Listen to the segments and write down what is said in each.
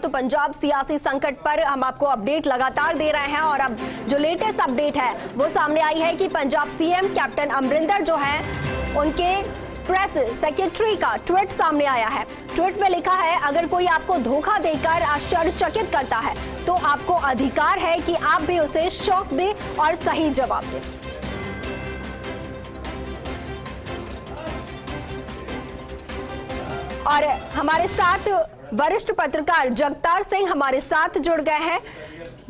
तो पंजाब सियासी संकट पर हम आपको अपडेट लगातार दे रहे हैं और अब जो लेटेस्ट अपडेट है वो सामने आई है कि पंजाब सीएम कैप्टन अमरिंदर जो है उनके प्रेस सेक्रेटरी का ट्वीट सामने आया है। ट्वीट में लिखा है, अगर कोई आपको धोखा देकर आश्चर्यचकित करता है तो आपको अधिकार है कि आप भी उसे शॉक दें और सही जवाब दें। और हमारे साथ वरिष्ठ पत्रकार जगतार सिंह हमारे साथ जुड़ गए हैं।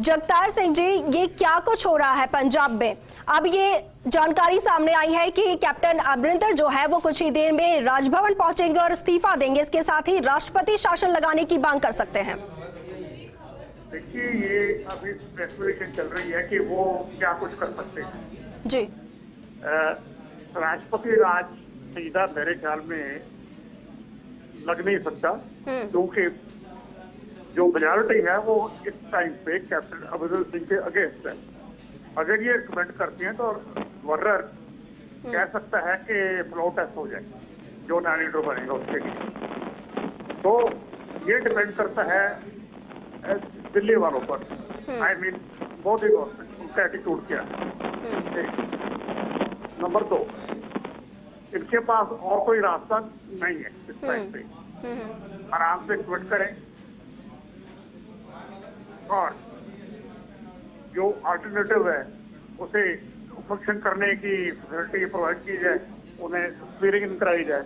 जगतार सिंह जी, ये क्या कुछ हो रहा है पंजाब में? अब ये जानकारी सामने आई है कि कैप्टन अमरिंदर जो है वो कुछ ही देर में राजभवन पहुंचेंगे और इस्तीफा देंगे। इसके साथ ही राष्ट्रपति शासन लगाने की मांग कर सकते हैं। देखिए, ये अभी स्पेकुलेशन चल रही है कि वो क्या कुछ कर सकते हैं जी। राष्ट्रपति राज सीधा मेरे ख्याल में लग नहीं सकता, क्योंकि जो मेजॉरिटी है वो इस टाइम पे कैप्टन अमरिंदर सिंह के अगेंस्ट है। अगर ये रिकमेंड करती हैं तो वर्नर कह सकता है कि फ्लो टेस्ट हो जाए, जो नया लीडर बनेगा उसके लिए। तो ये डिपेंड करता है दिल्ली वालों पर, आई मीन मोदी गवर्नमेंट, उनका एटीट्यूड क्या है। नंबर 2, इनके पास और कोई रास्ता नहीं है इस टाइम पे। आराम से ट्वीट करें और जो अल्टरनेटिव है उसे फंक्शन करने की फैसिलिटी प्रोवाइड की जाए, उन्हें स्वीरिंग कराई जाए।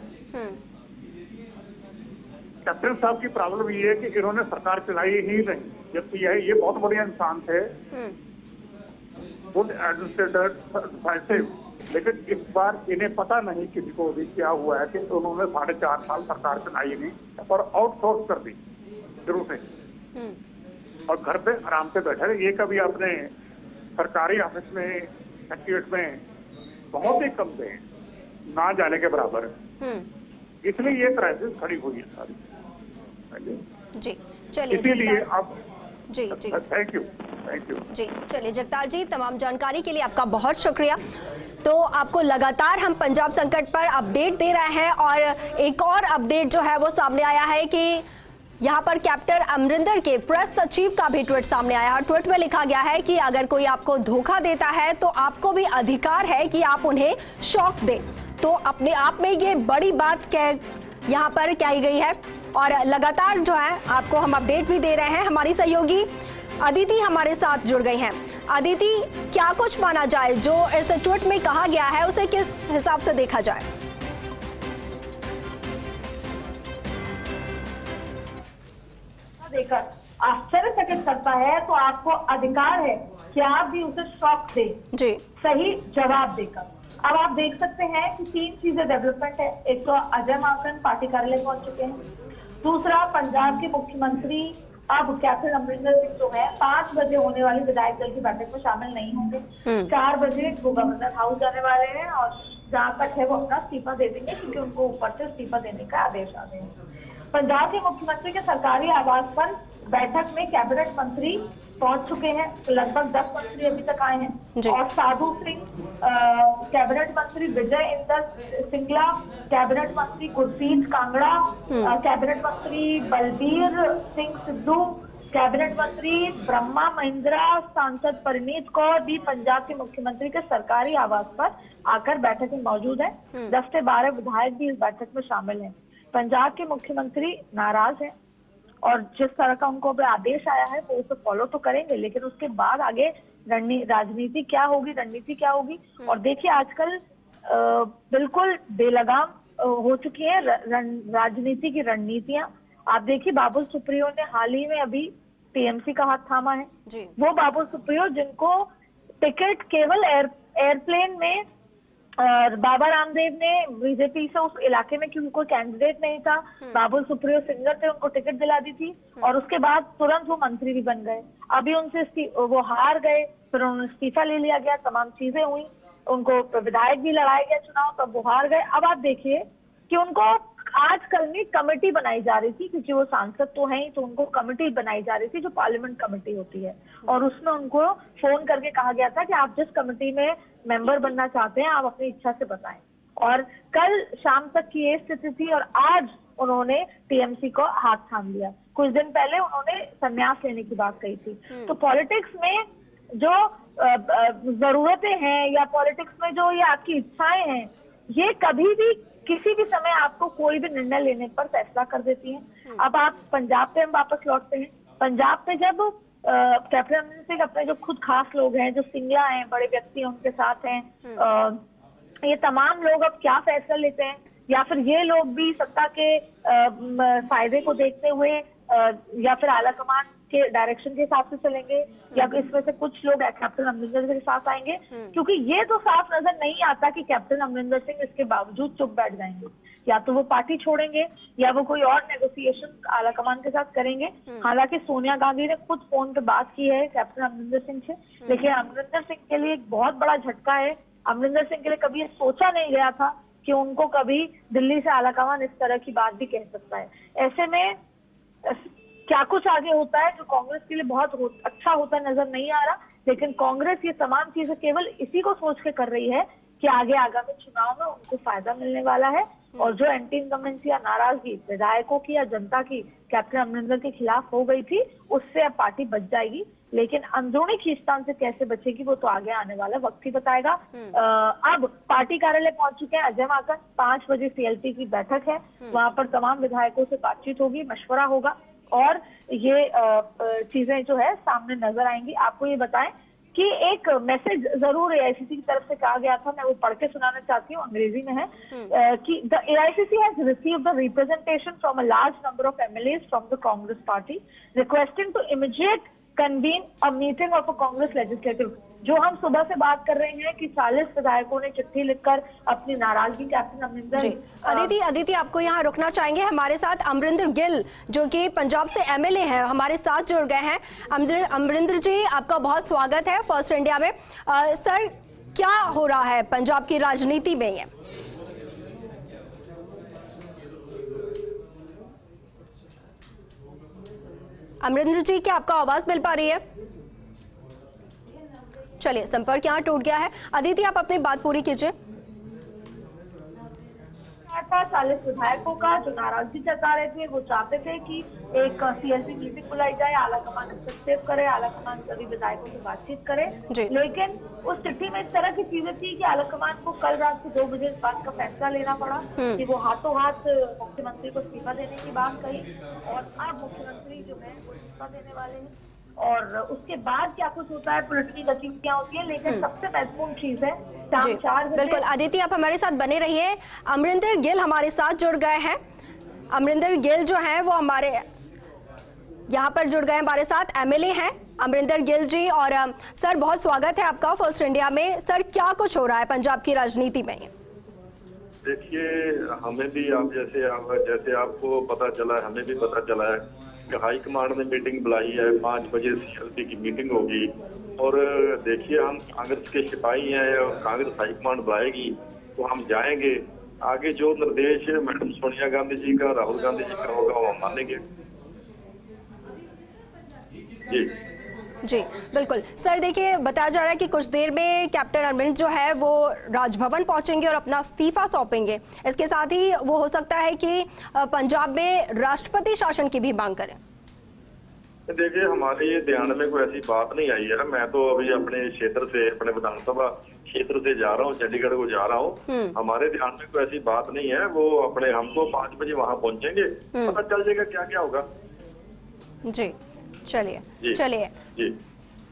कैप्टन साहब की प्रॉब्लम ये है कि इन्होंने सरकार चलाई ही नहीं, जबकि ये बहुत बढ़िया इंसान थे, गुड एडमिनिस्ट्रेटर, लेकिन इस बार इन्हें पता नहीं किसी को भी क्या हुआ है कि उन्होंने 4.5 साल सरकार चलाई नहीं और आउटसोर्स कर दी शुरू से, और घर पे आराम से बैठे रहे। ये कभी आपने सरकारी ऑफिस में सेक्रेटरीट में बहुत ही कम थे, ना जाने के बराबर, इसलिए ये क्राइसिस खड़ी हुई है सारी। जी चलिए, इसीलिए अब जी जी थैंक यू जी। चलिए जगतार जी, तमाम जानकारी के लिए आपका बहुत शुक्रिया। तो आपको लगातार हम पंजाब संकट पर अपडेट दे रहे हैं और एक और अपडेट जो है वो सामने आया है कि यहाँ पर कैप्टन अमरिंदर के प्रेस सचिव का भी ट्वीट सामने आया है। ट्वीट में लिखा गया है कि अगर कोई आपको धोखा देता है तो आपको भी अधिकार है कि आप उन्हें शॉक दें। तो अपने आप में ये बड़ी बात यहाँ पर कही गई है और लगातार जो है आपको हम अपडेट भी दे रहे हैं। हमारी सहयोगी अदिति हमारे साथ जुड़ गई हैं। अदिति, क्या कुछ माना जाए जो इस ट्वीट में कहा गया है, उसे किस हिसाब से देखा जाए? देकर आश्चर्यचकित करता है तो आपको अधिकार है कि आप भी उसे शॉक दें जी, सही जवाब देकर। अब आप देख सकते हैं कि 3 चीजें डेवलपमेंट है। एक तो अजय माकन पार्टी कार्यालय पहुंच चुके हैं, दूसरा पंजाब के मुख्यमंत्री अब कैप्टन अमरिंदर सिंह जो है 5 बजे होने वाली विधायक दल की बैठक में शामिल नहीं होंगे। 4 बजे वो गवर्नर हाउस जाने वाले हैं और जहां तक है वो अपना इस्तीफा दे देंगे, क्योंकि उनको ऊपर से इस्तीफा देने का आदेश आ गए हैं। पंजाब के मुख्यमंत्री के सरकारी आवास पर बैठक में कैबिनेट मंत्री पहुंच चुके हैं, लगभग 10 मंत्री अभी तक आए हैं। और साधु सिंह कैबिनेट मंत्री, विजय इंदर सिंगला कैबिनेट मंत्री, गुरप्रीत कांगड़ा कैबिनेट मंत्री, बलबीर सिंह सिद्धू कैबिनेट मंत्री, ब्रह्मा महिंद्रा, सांसद परिणीत कौर भी पंजाब के मुख्यमंत्री के सरकारी आवास पर आकर बैठक में मौजूद है। 10 से 12 विधायक भी इस बैठक में शामिल हैं। पंजाब के मुख्यमंत्री नाराज हैं और जिस तरह का उनको अभी आदेश आया है वो उसे फॉलो तो करेंगे, लेकिन उसके बाद आगे राजनीति क्या होगी, रणनीति क्या होगी। और देखिए, आजकल बिल्कुल बेलगाम हो चुकी है राजनीति की रणनीतियां। आप देखिए, बाबुल सुप्रियो ने हाल ही में अभी टीएमसी का हाथ थामा है। वो बाबुल सुप्रियो जिनको टिकट केवल एयरप्लेन में, और बाबा रामदेव ने बीजेपी से उस इलाके में क्योंकि कोई कैंडिडेट नहीं था, बाबुल सुप्रियो सिंगर थे, उनको टिकट दिला दी थी और उसके बाद तुरंत वो मंत्री भी बन गए। अभी उनसे वो हार गए, फिर उन्होंने इस्तीफा ले लिया गया, तमाम चीजें हुई, उनको विधायक भी लड़ाया गया चुनाव, तब वो हार गए। अब आप देखिए कि उनको आजकल में कमेटी बनाई जा रही थी, क्योंकि वो सांसद तो हैं ही, तो उनको कमेटी बनाई जा रही थी जो पार्लियामेंट कमेटी होती है, और उसमें उनको फोन करके कहा गया था कि आप जिस कमेटी में मेंबर बनना चाहते हैं आप अपनी इच्छा से बताएं। और कल शाम तक की ये स्थिति थी और आज उन्होंने टीएमसी को हाथ थाम लिया। कुछ दिन पहले उन्होंने संन्यास लेने की बात कही थी। तो पॉलिटिक्स में जो जरूरतें हैं या पॉलिटिक्स में जो ये आपकी इच्छाएं हैं, ये कभी भी किसी भी समय आपको कोई भी निर्णय लेने पर फैसला कर देती हैं। अब आप पंजाब पे हम वापस लौटते हैं। पंजाब पे जब कैप्टन अमरिंदर सिंह अपने जो खुद खास लोग हैं, जो सिंगला हैं, बड़े व्यक्ति उनके साथ हैं, ये तमाम लोग अब क्या फैसला लेते हैं, या फिर ये लोग भी सत्ता के फायदे को देखते हुए या फिर आला कमान के डायरेक्शन के हिसाब से चलेंगे, या इसमें से कुछ लोग कैप्टन अमरिंदर के साथ आएंगे, क्योंकि ये तो साफ नजर नहीं आता कि कैप्टन अमरिंदर सिंह इसके बावजूद चुप बैठ जाएंगे। या तो वो पार्टी छोड़ेंगे या वो कोई और नेगोशिएशन आला कमान के साथ करेंगे। हालांकि सोनिया गांधी ने खुद फोन पे बात की है कैप्टन अमरिंदर सिंह से, लेकिन अमरिंदर सिंह के लिए एक बहुत बड़ा झटका है। अमरिंदर सिंह के लिए कभी ये सोचा नहीं गया था कि उनको कभी दिल्ली से आला कमान इस तरह की बात भी कह सकता है। ऐसे में क्या कुछ आगे होता है जो कांग्रेस के लिए बहुत अच्छा होता नजर नहीं आ रहा, लेकिन कांग्रेस ये तमाम चीजें केवल इसी को सोच के कर रही है कि आगे आगामी चुनाव में उनको फायदा मिलने वाला है, और जो एंटी इनकम्बेंसी या नाराजगी विधायकों की या जनता की कैप्टन अमरिंदर के खिलाफ हो गई थी, उससे अब पार्टी बच जाएगी। लेकिन अंदरूनी खींचतान से कैसे बचेगी वो तो आगे आने वाला वक्त ही बताएगा। अब पार्टी कार्यालय पहुंच चुके हैं अजय माकन। 5 बजे सीएलपी की बैठक है, वहां पर तमाम विधायकों से बातचीत होगी, मशवरा होगा, और ये चीजें जो है सामने नजर आएंगी। आपको ये बताएं कि एक मैसेज जरूर एआईसीसी की तरफ से कहा गया था, मैं वो पढ़ के सुनाना चाहती हूँ, अंग्रेजी में है कि the AICC has received the representation from a large number of MLAs from the Congress party requesting to immediate convene a meeting of a Congress legislative. जो हम सुबह से बात कर रहे हैं कि 40 विधायकों ने चिट्ठी लिखकर अपनी नाराजगी कैप्टन अमरिंदर। अदिति आपको यहाँ रुकना चाहेंगे। हमारे साथ अमरिंदर गिल जो कि पंजाब से एमएलए हैं, हमारे साथ जुड़ गए हैं। अमरिंदर जी, आपका बहुत स्वागत है फर्स्ट इंडिया में। सर, क्या हो रहा है पंजाब की राजनीति में? ये अमरिंदर जी, क्या आपका आवाज मिल पा रही है? चलिए, संपर्क यहाँ टूट गया है। अदिति, आप अपनी बात पूरी कीजिए। 40 विधायकों का जो नाराजगी जता रहे थे, वो चाहते थे कि एक सीएलपी मीटिंग बुलाई जाए, आला कमान हस्तक्षेप करे, आला कमान सभी विधायकों से बातचीत करे। लेकिन उस चिट्ठी में इस तरह की चीजें थी कि आला कमान को कल रात को 2 बजे इस बात का फैसला लेना पड़ा कि वो हाथों हाथ मुख्यमंत्री को इस्तीफा देने की बात कही, और अब मुख्यमंत्री जो है वो इस्तीफा देने वाले हैं। और उसके बाद क्या कुछ होता है, पॉलिटिकल गतिविधियां होती है, लेकिन सबसे महत्वपूर्ण चीज है शाम 4 बजे। बिल्कुल अदिति, आप हमारे साथ बने रहिए। अमरिंदर गिल हमारे साथ जुड़ गए हैं। अमरिंदर गिल जो है वो हमारे यहाँ पर जुड़ गए हमारे साथ, एमएलए हैं अमरिंदर गिल जी। और सर, बहुत स्वागत है आपका फर्स्ट इंडिया में। सर, क्या कुछ हो रहा है पंजाब की राजनीति में? देखिए, हमें भी जैसे आपको पता चला है, हमें भी पता चला है कि हाईकमांड ने मीटिंग बुलाई है। 5 बजे सीएलपी की मीटिंग होगी, और देखिए, हम कांग्रेस के सिपाही हैं और कांग्रेस हाईकमांड बुलाएगी तो हम जाएंगे। आगे जो निर्देश मैडम सोनिया गांधी जी का, राहुल गांधी जी का होगा, वो हम मानेंगे। जी बिल्कुल। सर, देखिए, बताया जा रहा है कि कुछ देर में कैप्टन अमरिंदर जो है वो राजभवन पहुंचेंगे और अपना इस्तीफा सौंपेंगे। इसके साथ ही वो हो सकता है कि पंजाब में राष्ट्रपति शासन की भी मांग करें। देखिए, हमारे ये ध्यान में कोई ऐसी बात नहीं आई है। मैं तो अभी अपने क्षेत्र से, अपने विधानसभा क्षेत्र से जा रहा हूँ, चंडीगढ़ को जा रहा हूँ। हमारे ध्यान में कोई ऐसी बात नहीं है। वो अपने हमको 5 बजे वहां पहुंचेंगे, पता चल जाएगा क्या क्या होगा। जी, चलिए जी।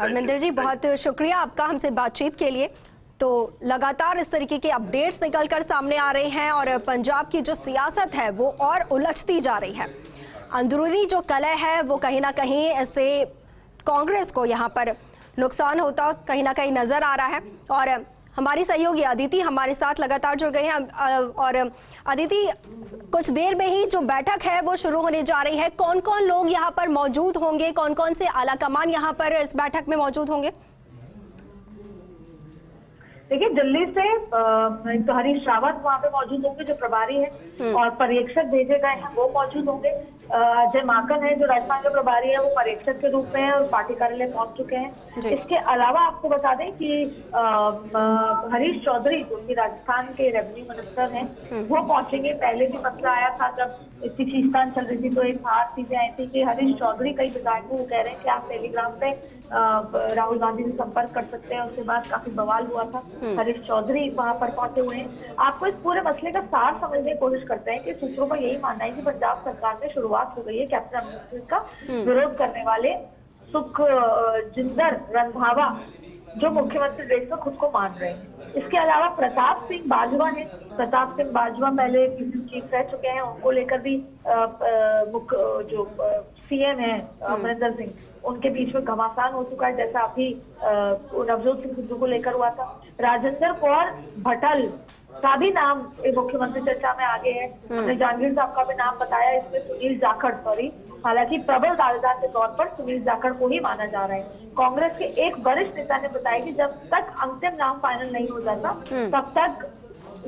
अमरिंदर जी, बहुत शुक्रिया आपका हमसे बातचीत के लिए। तो लगातार इस तरीके के अपडेट्स निकलकर सामने आ रहे हैं, और पंजाब की जो सियासत है वो और उलझती जा रही है। अंदरूनी जो कलह है वो कहीं ना कहीं इससे कांग्रेस को यहाँ पर नुकसान होता कहीं ना कहीं नजर आ रहा है। और हमारी सहयोगी अदिति हमारे साथ लगातार जुड़ गई हैं। और अदिति, कुछ देर में ही जो बैठक है वो शुरू होने जा रही है। कौन कौन लोग यहाँ पर मौजूद होंगे, कौन कौन से आला कमान यहाँ पर इस बैठक में मौजूद होंगे? देखिए, दिल्ली से तो हरीश रावत वहाँ पे मौजूद होंगे जो प्रभारी है, और पर्यवेक्षक भेजे गए हैं वो मौजूद होंगे। अजय माकन है जो राजस्थान के प्रभारी है, वो पर्यवेक्षक के रूप में है और पार्टी कार्यालय पहुंच चुके हैं। इसके अलावा आपको बता दें कि हरीश चौधरी जो कि राजस्थान के रेवेन्यू मिनिस्टर हैं, वो पहुंचेंगे। पहले भी मसला आया था जब इतनी खींचतान चल रही थी तो एक बाहर चीजें आई थी कि हरीश चौधरी कई विधायकों को कह रहे हैं कि आप टेलीग्राम पे राहुल गांधी से संपर्क कर सकते हैं। उसके बाद काफी बवाल हुआ था। हरीश चौधरी वहां पर पहुंचे हुए हैं। आपको इस पूरे मसले का सार समझने की कोशिश करते हैं कि सूत्रों का यही मानना है कि पंजाब सरकार में शुरुआत हो गई है कैप्टन अमरिंदर सिंह का विरोध करने वाले सुखजिंदर रंधावा जो मुख्यमंत्री रेस में खुद को मान रहे हैं। इसके अलावा प्रताप सिंह बाजवा है। प्रताप सिंह बाजवा पहले चीफ रह चुके हैं। उनको लेकर भी जो सीएम है अमरिंदर सिंह, उनके बीच में घमासान हो चुका है, जैसा अभी नवजोत सिंह सिद्धू को लेकर हुआ था। राजेंद्र कौर भटल का भी नाम मुख्यमंत्री चर्चा में आगे है। हमने जहांगीर साहब का भी नाम बताया, इसमें सुनील जाखड़, हालांकि प्रबल दावेदार के तौर पर सुनील जाखड़ को ही माना जा रहा है। कांग्रेस के एक वरिष्ठ नेता ने बताया कि जब तक अंतिम नाम फाइनल नहीं हो जाता तब तक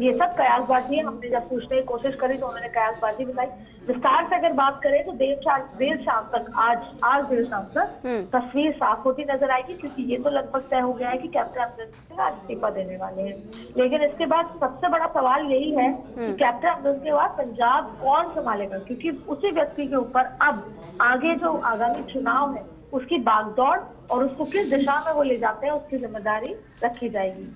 ये सब कयासबाजी है। हमने जब पूछने की कोशिश करी तो उन्होंने कयासबाजी बताई। विस्तार से अगर बात करें तो देर शाम तक आज देर शाम तक तस्वीर साफ होती नजर आएगी, क्योंकि ये तो लगभग तय हो गया है कि कैप्टन अमरिंदर सिंह आज इस्तीफा देने वाले हैं। लेकिन इसके बाद सबसे बड़ा सवाल यही है कि कैप्टन अमरिंदर के बाद पंजाब कौन संभालेगा, क्योंकि उसी व्यक्ति के ऊपर अब आगे जो आगामी चुनाव है उसकी भागदौड़ और उसको किस दिशा में वो ले जाते हैं उसकी जिम्मेदारी रखी जाएगी।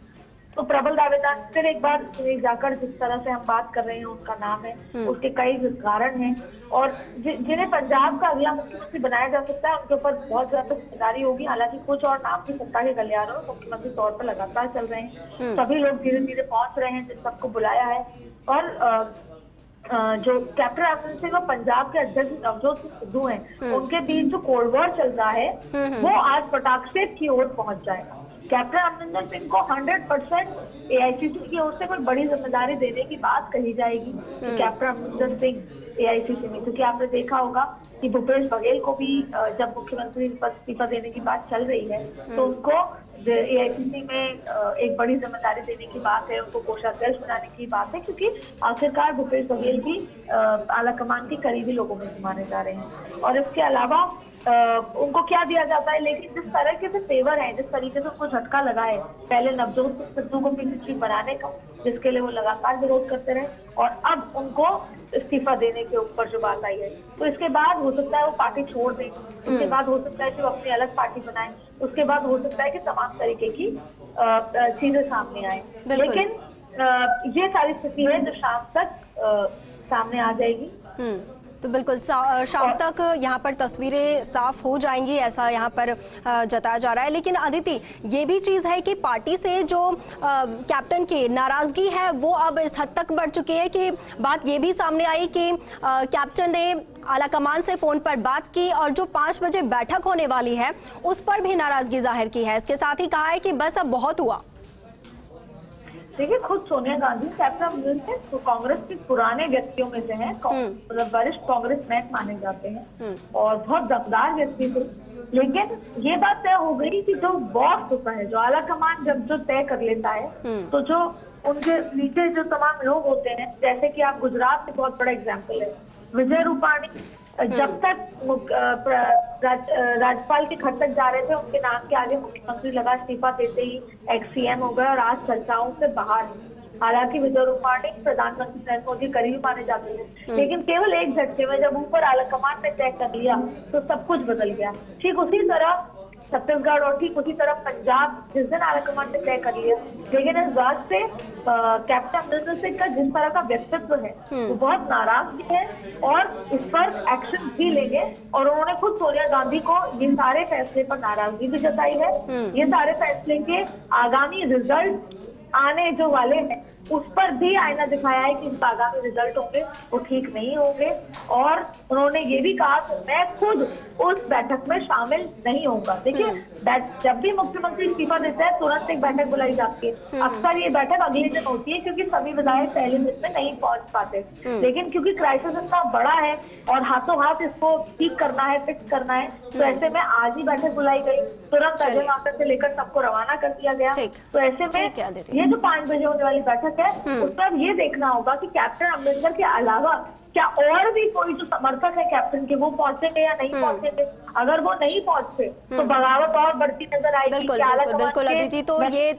तो प्रबल दावेदार फिर एक बार सुनील जाखड़, जिस तरह से हम बात कर रहे हैं उनका नाम है, उसके कई कारण हैं और जिन्हें पंजाब का अगला मुख्यमंत्री बनाया जा सकता है उनके ऊपर बहुत ज्यादा जिम्मेदारी होगी। हालांकि कुछ और नाम भी सत्ता के गलियारों में मुख्यमंत्री तौर पर लगातार चल रहे हैं। सभी लोग धीरे धीरे पहुंच रहे हैं जिन सबको बुलाया है। और जो कैप्टन अमरिंदर सिंह और पंजाब के अध्यक्ष नवजोत सिंह सिद्धू हैं, उनके बीच जो कोल्ड वॉर चल रहा है वो आज पटाक्षेप की ओर पहुंच जाएगा। कैप्टन अमरिंदर सिंह को 100% एआईसीसी की ओर से कोई बड़ी जिम्मेदारी देने की बात कही जाएगी कि कैप्टन अमरिंदर सिंह एआईसीसी में, क्योंकि आपने देखा होगा कि भूपेश बघेल को भी जब मुख्यमंत्री इस्तीफा देने की बात चल रही है तो उनको एआईसीसी में एक बड़ी जिम्मेदारी देने की बात है, उनको कोषाध्यक्ष बनाने की बात है, क्योंकि आखिरकार भूपेश बघेल भी आला कमान के करीबी लोगों में से माने जा रहे हैं। और इसके अलावा उनको क्या दिया जाता है, लेकिन जिस तरह के से फेवर है, जिस तरीके से उनको झटका लगा है पहले नवजोत सिंह सिद्धू को पीसी चीफ बनाने का, जिसके लिए वो लगातार विरोध करते रहे, और अब उनको इस्तीफा देने के ऊपर जो बात आई है, तो इसके बाद हो सकता है वो पार्टी छोड़ दें, उसके बाद हो सकता है कि वो अपनी अलग पार्टी बनाएं, उसके बाद हो सकता है कि तमाम तरीके की चीजें सामने आए। लेकिन ये सारी स्थिति है जो शाम तक सामने आ जाएगी। तो बिल्कुल शाम तक यहाँ पर तस्वीरें साफ हो जाएंगी, ऐसा यहाँ पर जताया जा रहा है। लेकिन अदिति, ये भी चीज़ है कि पार्टी से जो कैप्टन की नाराजगी है वो अब इस हद तक बढ़ चुकी है कि बात ये भी सामने आई कि कैप्टन ने आलाकमान से फोन पर बात की और जो 5 बजे बैठक होने वाली है उस पर भी नाराजगी जाहिर की है। इसके साथ ही कहा है कि बस अब बहुत हुआ। देखिए, खुद सोनिया गांधी कैप्टन अमरिंदर सिंह कांग्रेस के पुराने व्यक्तियों में से हैं, मतलब वरिष्ठ कांग्रेसमैन माने जाते हैं और बहुत दमदार व्यक्ति थे। लेकिन ये बात तय हो गई कि जो बॉस होता है, जो आला कमान जब जो तय कर लेता है, तो जो उनके नीचे जो तमाम लोग होते हैं, जैसे कि आप गुजरात में बहुत बड़ा एग्जाम्पल है, विजय रूपाणी जब तक राज्यपाल के घर तक जा रहे थे उनके नाम के आगे मुख्यमंत्री लगा, इस्तीफा देते ही एक्स सीएम हो गया और आज चर्चाओं से बाहर है। हालांकि विजय रूपाणी प्रधानमंत्री नरेंद्र मोदी करीब माने जाते थे, लेकिन केवल एक झटके में जब ऊपर आलाकमान ने तय कर लिया तो सब कुछ बदल गया। ठीक उसी तरह छत्तीसगढ़ और ठीक उसी तरह पंजाब जिस दिन आलाकमान ने तय कर लिया, लेकिन इस बात से कैप्टन अमरिंदर सिंह का जिस तरह का व्यक्तित्व है वो बहुत नाराज भी है और इस पर एक्शन भी लेंगे। और उन्होंने खुद सोनिया गांधी को ये सारे फैसले पर नाराजगी भी जताई है। ये सारे फैसले के आगामी रिजल्ट आने जो वाले हैं उस पर भी आईना दिखाया है कि इनका आगामी रिजल्ट होंगे वो ठीक नहीं होंगे। और उन्होंने ये भी कहा कि मैं खुद उस बैठक में शामिल नहीं होऊंगा। देखिए, जब भी मुख्यमंत्री इस्तीफा देता है तुरंत एक बैठक बुलाई जाती है। अक्सर ये बैठक अगले दिन होती है क्योंकि सभी विधायक पहले दिन में नहीं पहुंच पाते, लेकिन क्योंकि क्राइसिस इतना बड़ा है और हाथों हाथ इसको ठीक करना है, फिक्स करना है, तो ऐसे में आज ही बैठक बुलाई गई। तुरंत अजय माकन से लेकर सबको रवाना कर दिया गया। तो ऐसे में ये जो 5 बजे होने वाली बैठक है उस पर ये देखना होगा कि कैप्टन अमरिंदर के अलावा क्या और भी कोई जो समर्थक है कैप्टन के वो पहुंचेंगे या नहीं पहुंचेंगे। अगर वो नहीं पहुंचते तो बगावत और बढ़ती नजर आएगी। बिल्कुल अदिति, तो ये